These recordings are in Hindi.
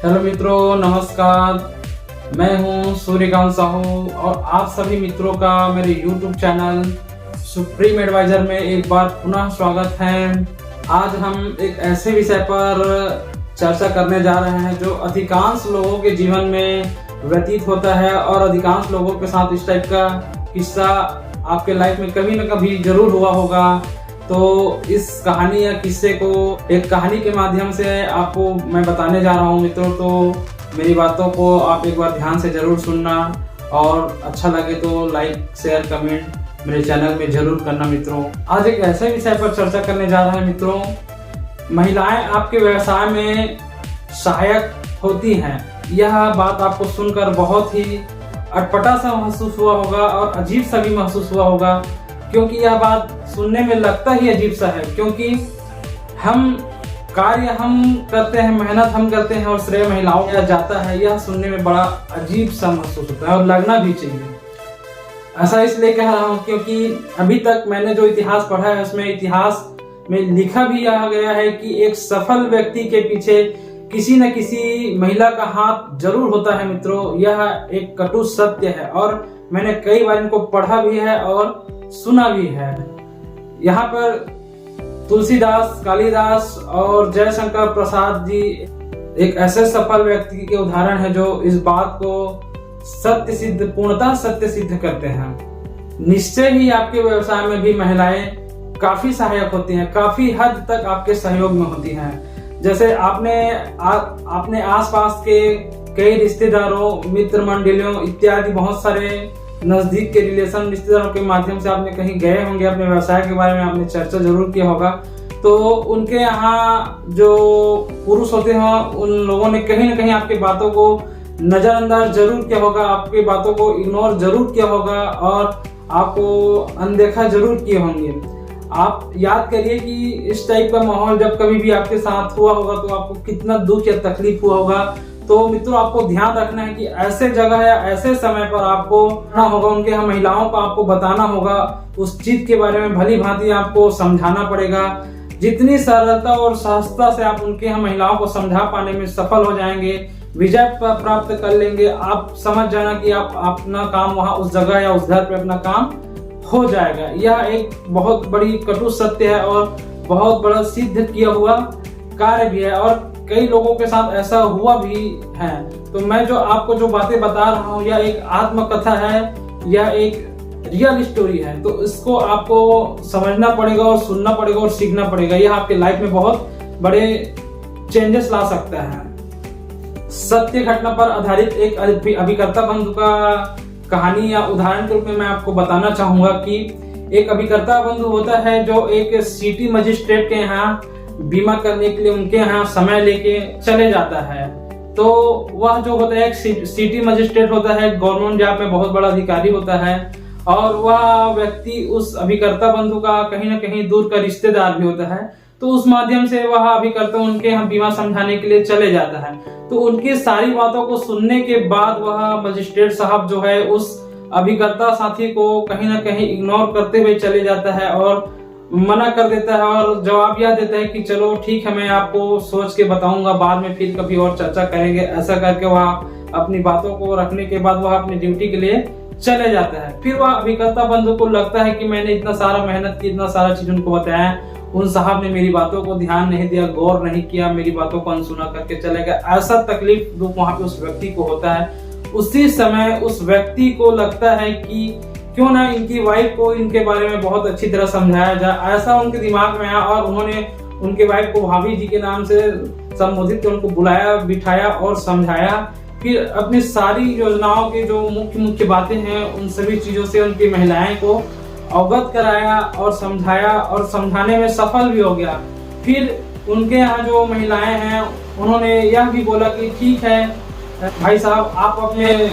हेलो मित्रों, नमस्कार। मैं हूं सूर्यकांत साहू और आप सभी मित्रों का मेरे YouTube चैनल सुप्रीम एडवाइजर में एक बार पुनः स्वागत है। आज हम एक ऐसे विषय पर चर्चा करने जा रहे हैं जो अधिकांश लोगों के जीवन में व्यतीत होता है और अधिकांश लोगों के साथ इस टाइप का किस्सा आपके लाइफ में कभी न कभी जरूर हुआ होगा। तो इस कहानी या किस्से को एक कहानी के माध्यम से आपको मैं बताने जा रहा हूँ मित्रों। तो मेरी बातों को आप एक बार ध्यान से जरूर सुनना और अच्छा लगे तो लाइक शेयर कमेंट मेरे चैनल में जरूर करना मित्रों। आज एक ऐसे विषय पर चर्चा करने जा रहा है मित्रों, महिलाएं आपके व्यवसाय में सहायक होती हैं। यह बात आपको सुनकर बहुत ही अटपटा सा महसूस हुआ होगा और अजीब सा भी महसूस हुआ होगा, क्योंकि यह बात सुनने में लगता ही अजीब सा है। क्योंकि हम कार्य हम करते हैं, मेहनत हम करते हैं और श्रेय महिलाओं को जाता है, यह सुनने में बड़ा अजीब सा महसूस होता है और लगना भी चाहिए। ऐसा इसलिए कह रहा हूँ क्योंकि अभी तक मैंने जो इतिहास पढ़ा है उसमें इतिहास में लिखा भी आ गया है कि एक सफल व्यक्ति के पीछे किसी न किसी महिला का हाथ जरूर होता है मित्रों। यह एक कटु सत्य है और मैंने कई बार इनको पढ़ा भी है और सुना भी है। यहाँ पर तुलसीदास, कालिदास और जयशंकर प्रसाद जी एक ऐसे सफल व्यक्ति के उदाहरण है जो इस बात को सत्य सिद्ध, पूर्णतः सत्य सिद्ध करते हैं। निश्चय ही आपके व्यवसाय में भी महिलाएं काफी सहायक होती हैं, काफी हद तक आपके सहयोग में होती हैं। जैसे आपने आसपास के कई रिश्तेदारों, मित्र मंडलियों इत्यादि बहुत सारे नजदीक के रिलेशन रिश्तेदारों के माध्यम से आपने कहीं गए होंगे, अपने व्यवसाय के बारे में आपने चर्चा जरूर किया होगा। तो उनके यहाँ जो पुरुष होते हैं उन लोगों ने कहीं ना कहीं आपकी बातों को नजरअंदाज जरूर किया होगा, आपकी बातों को इग्नोर जरूर किया होगा और आपको अनदेखा जरूर किए होंगे। आप याद करिए कि इस टाइप का माहौल जब कभी भी आपके साथ हुआ होगा तो आपको कितना दुख या तकलीफ हुआ होगा। तो मित्रों, आपको ध्यान रखना है कि ऐसे जगह या ऐसे समय पर आपको ना होगा, उनके यहाँ महिलाओं को आपको बताना होगा, उस चीज के बारे में भली भांति आपको समझाना पड़ेगा। जितनी सरलता और सहजता से आप उनके यहाँ महिलाओं को समझा पाने में सफल हो जाएंगे, विजय प्राप्त कर लेंगे, आप समझ जाना कि आप अपना काम वहाँ उस जगह या उस घर पे अपना काम हो जाएगा। यह एक बहुत बड़ी कटु सत्य है और बहुत बड़ा सिद्ध किया हुआ कार्य भी है और कई लोगों के साथ ऐसा हुआ भी है। तो मैं जो आपको जो बातें बता रहा हूँ यह एक आत्मकथा है, यह एक रियल स्टोरी है। तो इसको आपको समझना पड़ेगा और सुनना पड़ेगा और सीखना पड़ेगा। यह आपके लाइफ में बहुत बड़े चेंजेस ला सकता है। सत्य घटना पर आधारित एक अभिकर्ता बंधु का कहानी या उदाहरण के रूप में मैं आपको बताना चाहूंगा कि एक अभिकर्ता बंधु होता है जो एक सिटी मजिस्ट्रेट के यहाँ बीमा करने के लिए उनके यहाँ समय लेके चले जाता है। तो वह जो होता है एक सिटी मजिस्ट्रेट होता है, गवर्नमेंट जॉब में बहुत बड़ा अधिकारी होता है और वह व्यक्ति उस अभिकर्ता बंधु का कहीं ना कहीं दूर का रिश्तेदार भी होता है। तो उस माध्यम से वह अभिकर्ता उनके यहाँ बीमा समझाने के लिए चले जाता है। तो उनकी सारी बातों को सुनने के बाद वह मजिस्ट्रेट साहब जो है उस अभिकर्ता साथी को कहीं ना कहीं इग्नोर करते हुए चले जाता है और मना कर देता है और जवाब यह देता है कि चलो ठीक है, मैं आपको सोच के बताऊंगा, बाद में फिर कभी और चर्चा करेंगे। ऐसा करके वह अपनी बातों को रखने के बाद वह अपनी ड्यूटी के लिए चले जाता है। फिर वह अभिकर्ता बंधु को लगता है कि मैंने इतना सारा मेहनत की, इतना सारा चीज उनको बताया, उन साहब ने मेरी बातों को ध्यान नहीं दिया, गौर नहीं किया, मेरी बातों को अनसुना करके चले गए। ऐसा तकलीफ दुख वहां पे उस व्यक्ति को होता है। उसी समय उस व्यक्ति को लगता है कि क्यों ना इनकी वाइफ को इनके बारे में बहुत अच्छी तरह समझाया जाए। ऐसा उनके दिमाग में आया और उन्होंने उनके वाइफ को भाभी जी के नाम से संबोधित कर उनको बुलाया, बिठाया और समझाया। फिर अपनी सारी योजनाओं के जो मुख्य बातें हैं उन सभी चीजों से उनकी महिलाएं को अवगत कराया और समझाया और समझाने में सफल भी हो गया। फिर उनके यहाँ जो महिलाएं हैं उन्होंने यह भी बोला कि ठीक है भाई साहब, आप अपने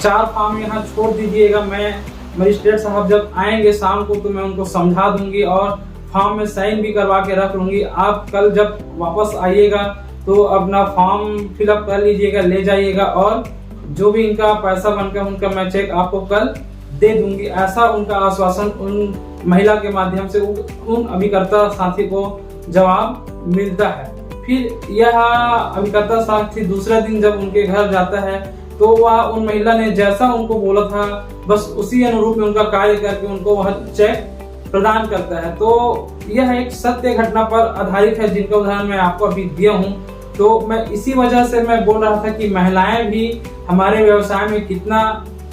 4 फॉर्म यहाँ छोड़ दीजिएगा, मैं मजिस्ट्रेट साहब जब आएंगे शाम को तो मैं उनको समझा दूंगी और फॉर्म में साइन भी करवा के रख लूंगी। आप कल जब वापस आइएगा तो अपना फॉर्म फिलअप कर लीजिएगा, ले जाइएगा और जो भी इनका पैसा बनकर उनका मैं चेक आपको कल दे दूंगी। ऐसा उनका आश्वासन उन महिला के माध्यम से उन अभिकर्ता साथी को जवाब मिलता है। फिर यह अभिकर्ता साक्षी दूसरा दिन जब उनके घर जाता है तो वह उन महिला ने जैसा उनको बोला था बस उसी अनुरूप में उनका कार्य करके उनको वह चेक प्रदान करता है। तो यह एक सत्य घटना पर आधारित है जिनका उदाहरण मैं आपको अभी दिया हूँ। तो मैं इसी वजह से मैं बोल रहा था कि महिलाएं भी हमारे व्यवसाय में कितना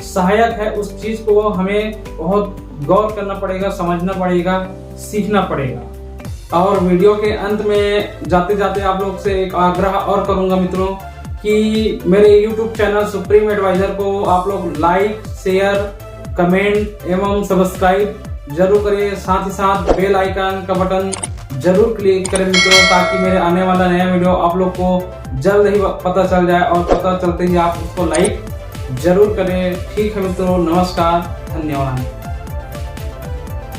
सहायक है, उस चीज को हमें बहुत गौर करना पड़ेगा, समझना पड़ेगा, सीखना पड़ेगा। और वीडियो के अंत में जाते जाते आप लोग से एक आग्रह और करूंगा मित्रों कि मेरे YouTube चैनल सुप्रीम एडवाइजर को आप लोग लाइक, शेयर, कमेंट एवं सब्सक्राइब जरूर करें। साथ ही साथ बेल आइकन का बटन जरूर क्लिक करें मित्रों, ताकि मेरे आने वाला नया वीडियो आप लोग को जल्द ही पता चल जाए और पता चलते ही आप उसको लाइक जरूर करें। ठीक है मित्रों, नमस्कार, धन्यवाद।